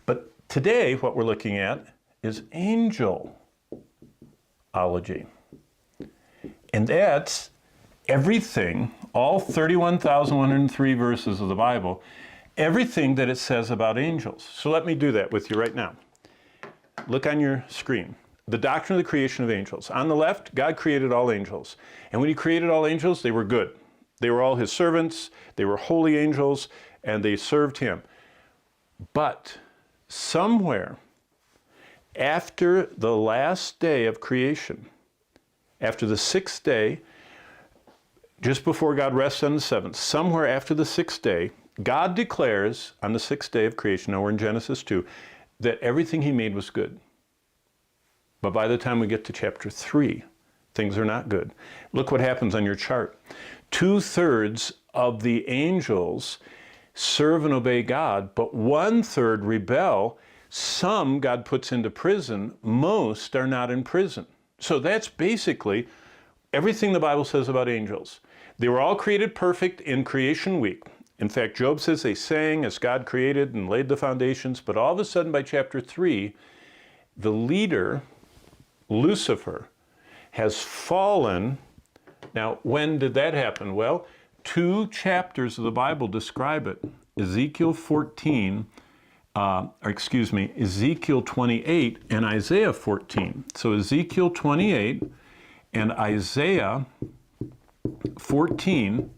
But today, what we're looking at is angelology. And that's everything, all 31,103 verses of the Bible, everything that it says about angels. So let me do that with you right now. Look on your screen. The doctrine of the creation of angels. On the left, God created all angels. And when he created all angels, they were good. They were all his servants, they were holy angels, and they served him. But somewhere after the last day of creation, after the sixth day, just before God rests on the seventh, somewhere after the sixth day, God declares on the sixth day of creation, now we're in Genesis 2, that everything he made was good. But by the time we get to chapter 3, things are not good. Look what happens on your chart. 2/3 of the angels serve and obey God, but 1/3 rebel. Some God puts into prison, most are not in prison. So that's basically everything the Bible says about angels. They were all created perfect in creation week. In fact, Job says they sang as God created and laid the foundations, but all of a sudden by chapter 3, the leader, Lucifer, has fallen. Now, when did that happen? Well, 2 chapters of the Bible describe it. Ezekiel 28 and Isaiah 14. So Ezekiel 28 and Isaiah 14,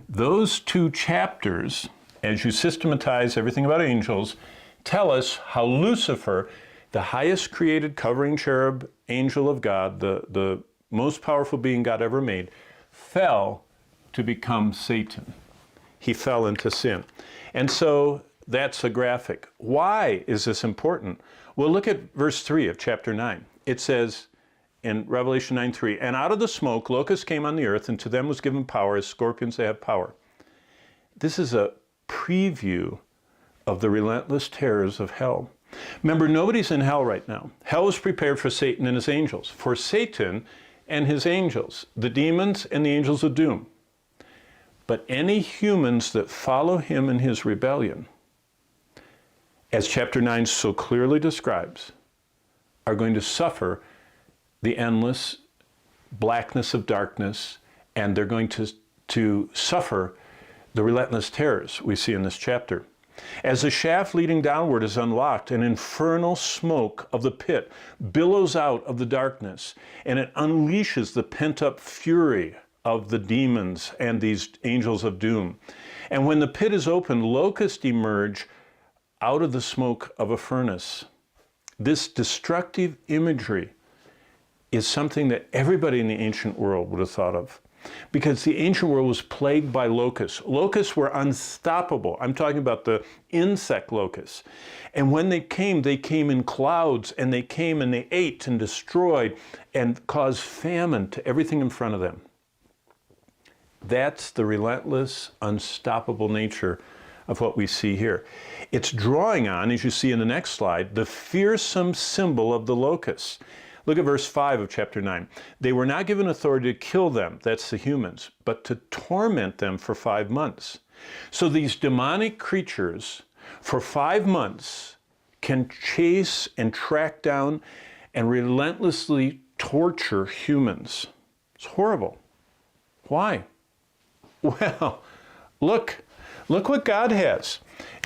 those 2 chapters, as you systematize everything about angels, tell us how Lucifer, the highest created covering cherub angel of God, the most powerful being God ever made, fell to become Satan. He fell into sin. And so that's a graphic. Why is this important? Well, look at verse 3 of chapter 9. It says in Revelation 9:3, and out of the smoke locusts came on the earth, and to them was given power, as scorpions they have power. This is a preview of the relentless terrors of hell. Remember, nobody's in hell right now. Hell is prepared for Satan and his angels. For Satan and his angels, the demons and the angels of doom. But any humans that follow him in his rebellion, as chapter 9 so clearly describes, are going to suffer the endless blackness of darkness, and they're going to suffer the relentless terrors we see in this chapter. As the shaft leading downward is unlocked, an infernal smoke of the pit billows out of the darkness, and it unleashes the pent-up fury of the demons and these angels of doom. And when the pit is opened, locusts emerge out of the smoke of a furnace. This destructive imagery is something that everybody in the ancient world would have thought of, because the ancient world was plagued by locusts. Locusts were unstoppable. I'm talking about the insect locusts. And when they came in clouds, and they came and they ate and destroyed and caused famine to everything in front of them. That's the relentless, unstoppable nature of what we see here. It's drawing on, as you see in the next slide, the fearsome symbol of the locusts. Look at verse 5 of chapter 9. They were not given authority to kill them, that's the humans, but to torment them for 5 months. So these demonic creatures, for 5 months, can chase and track down and relentlessly torture humans. It's horrible. Why? Well, look what God has.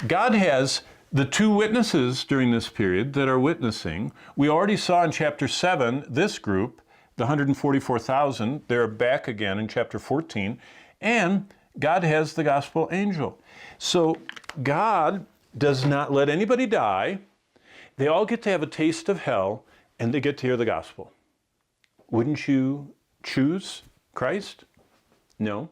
God has the 2 witnesses during this period that are witnessing. We already saw in chapter 7, this group, the 144,000, they're back again in chapter 14, and God has the gospel angel. So God does not let anybody die. They all get to have a taste of hell, and they get to hear the gospel. Wouldn't you choose Christ? No.